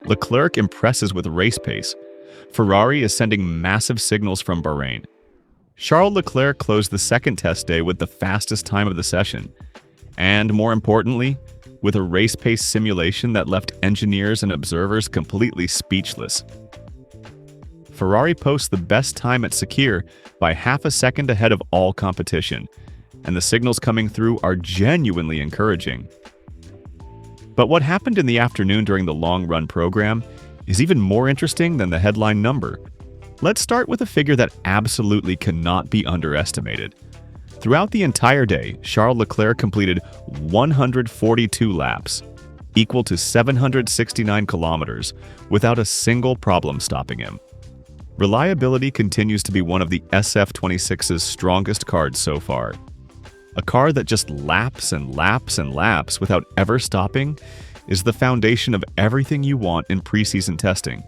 Leclerc impresses with race pace. Ferrari is sending massive signals from Bahrain. Charles Leclerc closed the second test day with the fastest time of the session. And more importantly, with a race pace simulation that left engineers and observers completely speechless. Ferrari posts the best time at Scuderia by half a second ahead of all competition, and the signals coming through are genuinely encouraging. But what happened in the afternoon during the long-run program is even more interesting than the headline number. Let's start with a figure that absolutely cannot be underestimated. Throughout the entire day, Charles Leclerc completed 142 laps, equal to 769 kilometers, without a single problem stopping him. Reliability continues to be one of the SF26's strongest cards so far. A car that just laps and laps and laps without ever stopping is the foundation of everything you want in preseason testing.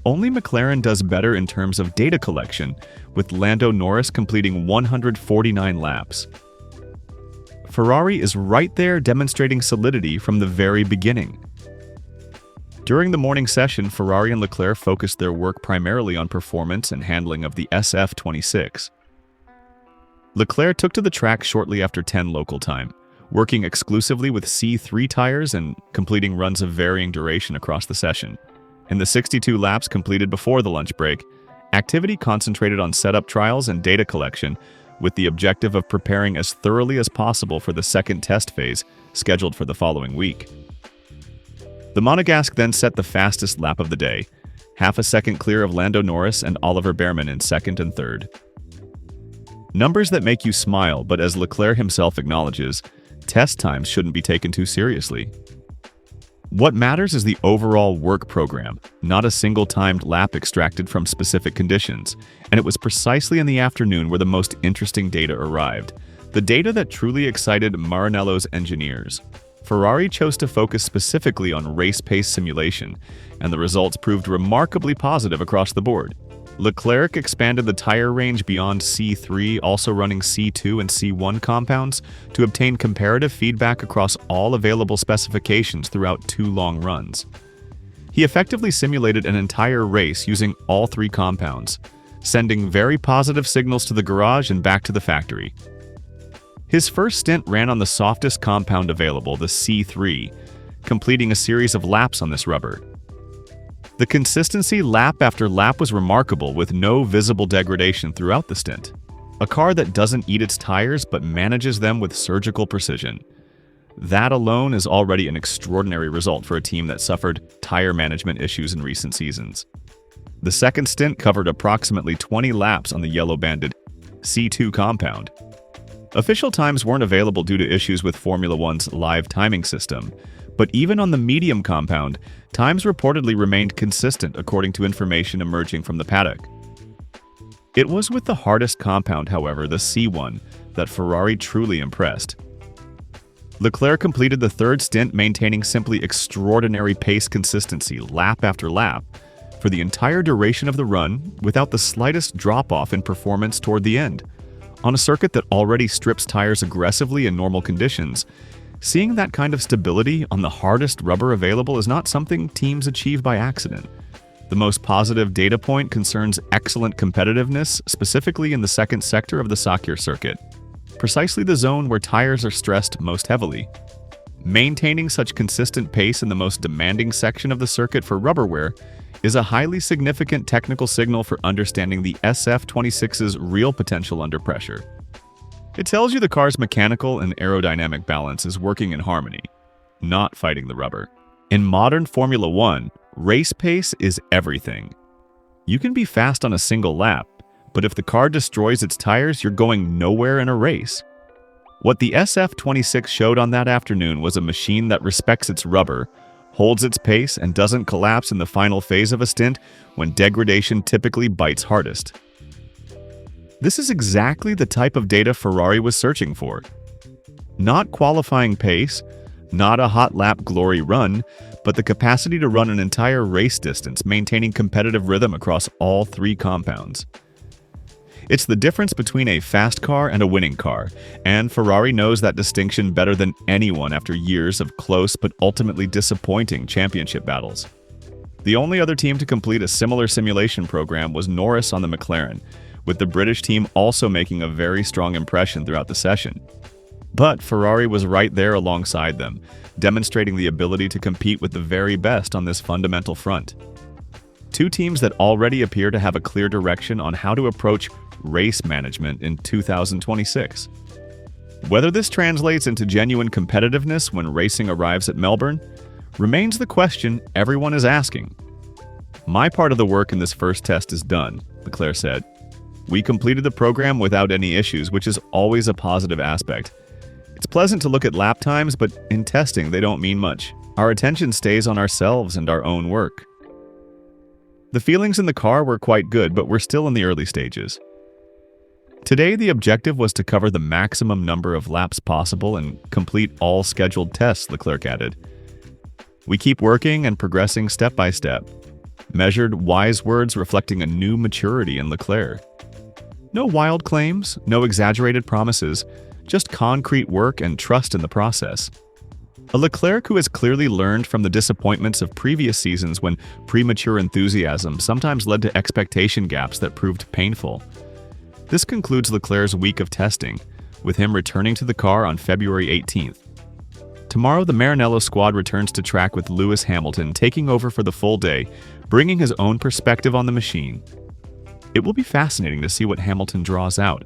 Only McLaren does better in terms of data collection, with Lando Norris completing 149 laps. Ferrari is right there demonstrating solidity from the very beginning. During the morning session, Ferrari and Leclerc focused their work primarily on performance and handling of the SF26. Leclerc took to the track shortly after 10 local time, working exclusively with C3 tires and completing runs of varying duration across the session. In the 62 laps completed before the lunch break, activity concentrated on setup trials and data collection, with the objective of preparing as thoroughly as possible for the second test phase, scheduled for the following week. The Monegasque then set the fastest lap of the day, half a second clear of Lando Norris and Oliver Bearman in second and third. Numbers that make you smile, but as Leclerc himself acknowledges, test times shouldn't be taken too seriously. What matters is the overall work program, not a single timed lap extracted from specific conditions, and it was precisely in the afternoon where the most interesting data arrived, the data that truly excited Maranello's engineers. Ferrari chose to focus specifically on race pace simulation, and the results proved remarkably positive across the board. Leclerc expanded the tire range beyond C3, also running C2 and C1 compounds, to obtain comparative feedback across all available specifications throughout 2 long runs. He effectively simulated an entire race using all 3 compounds, sending very positive signals to the garage and back to the factory. His first stint ran on the softest compound available, the C3, completing a series of laps on this rubber. The consistency lap after lap was remarkable, with no visible degradation throughout the stint. A car that doesn't eat its tires but manages them with surgical precision. That alone is already an extraordinary result for a team that suffered tire management issues in recent seasons. The second stint covered approximately 20 laps on the yellow-banded C2 compound. Official times weren't available due to issues with Formula One's live timing system, but even on the medium compound, times reportedly remained consistent according to information emerging from the paddock. It was with the hardest compound, however, the C1, that Ferrari truly impressed. Leclerc completed the third stint maintaining simply extraordinary pace consistency lap after lap for the entire duration of the run without the slightest drop-off in performance toward the end. On a circuit that already strips tires aggressively in normal conditions, seeing that kind of stability on the hardest rubber available is not something teams achieve by accident. The most positive data point concerns excellent competitiveness, specifically in the second sector of the Scuderia circuit, precisely the zone where tires are stressed most heavily. Maintaining such consistent pace in the most demanding section of the circuit for rubber wear is a highly significant technical signal for understanding the SF26's real potential under pressure. It tells you the car's mechanical and aerodynamic balance is working in harmony, not fighting the rubber. In modern Formula One, race pace is everything. You can be fast on a single lap, but if the car destroys its tires, you're going nowhere in a race. What the SF26 showed on that afternoon was a machine that respects its rubber, holds its pace, and doesn't collapse in the final phase of a stint when degradation typically bites hardest. This is exactly the type of data Ferrari was searching for. Not qualifying pace, not a hot lap glory run, but the capacity to run an entire race distance, maintaining competitive rhythm across all 3 compounds. It's the difference between a fast car and a winning car, and Ferrari knows that distinction better than anyone after years of close but ultimately disappointing championship battles. The only other team to complete a similar simulation program was Norris on the McLaren, with the British team also making a very strong impression throughout the session. But Ferrari was right there alongside them, demonstrating the ability to compete with the very best on this fundamental front. Two teams that already appear to have a clear direction on how to approach race management in 2026. Whether this translates into genuine competitiveness when racing arrives at Melbourne remains the question everyone is asking. "My part of the work in this first test is done," Leclerc said. "We completed the program without any issues, which is always a positive aspect. It's pleasant to look at lap times, but in testing they don't mean much. Our attention stays on ourselves and our own work." The feelings in the car were quite good, but we're still in the early stages. Today, the objective was to cover the maximum number of laps possible and complete all scheduled tests, Leclerc added. "We keep working and progressing step by step." Measured, wise words reflecting a new maturity in Leclerc. No wild claims, no exaggerated promises, just concrete work and trust in the process. A Leclerc who has clearly learned from the disappointments of previous seasons when premature enthusiasm sometimes led to expectation gaps that proved painful. This concludes Leclerc's week of testing, with him returning to the car on February 18th. Tomorrow, the Maranello squad returns to track with Lewis Hamilton taking over for the full day, bringing his own perspective on the machine. It will be fascinating to see what Hamilton draws out.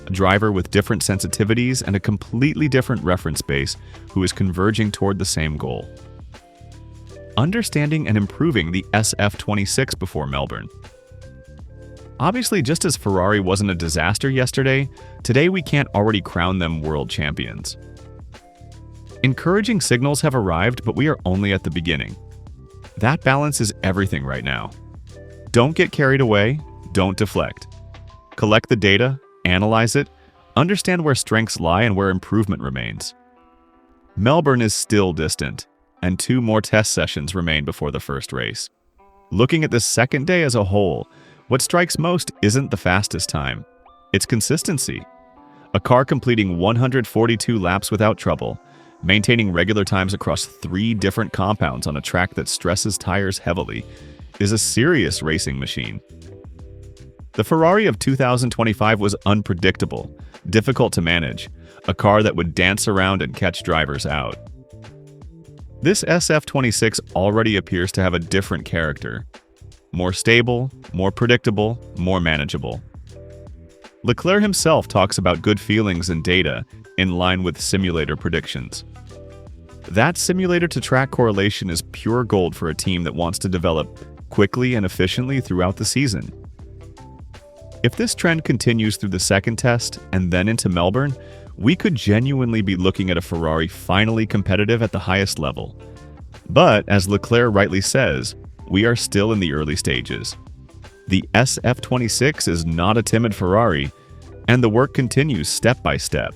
A driver with different sensitivities and a completely different reference base who is converging toward the same goal. Understanding and improving the SF26 before Melbourne. Obviously, just as Ferrari wasn't a disaster yesterday, today we can't already crown them world champions. Encouraging signals have arrived, but we are only at the beginning. That balance is everything right now. Don't get carried away, don't deflect. Collect the data, analyze it, understand where strengths lie and where improvement remains. Melbourne is still distant, and 2 more test sessions remain before the first race. Looking at the second day as a whole, what strikes most isn't the fastest time, it's consistency. A car completing 142 laps without trouble, maintaining regular times across 3 different compounds on a track that stresses tires heavily, is a serious racing machine. The Ferrari of 2025 was unpredictable, difficult to manage, a car that would dance around and catch drivers out. This SF26 already appears to have a different character. More stable, more predictable, more manageable. Leclerc himself talks about good feelings and data in line with simulator predictions. That simulator-to-track correlation is pure gold for a team that wants to develop quickly and efficiently throughout the season. If this trend continues through the second test and then into Melbourne, we could genuinely be looking at a Ferrari finally competitive at the highest level. But, as Leclerc rightly says, we are still in the early stages. The SF26 is not a timid Ferrari, and the work continues step by step.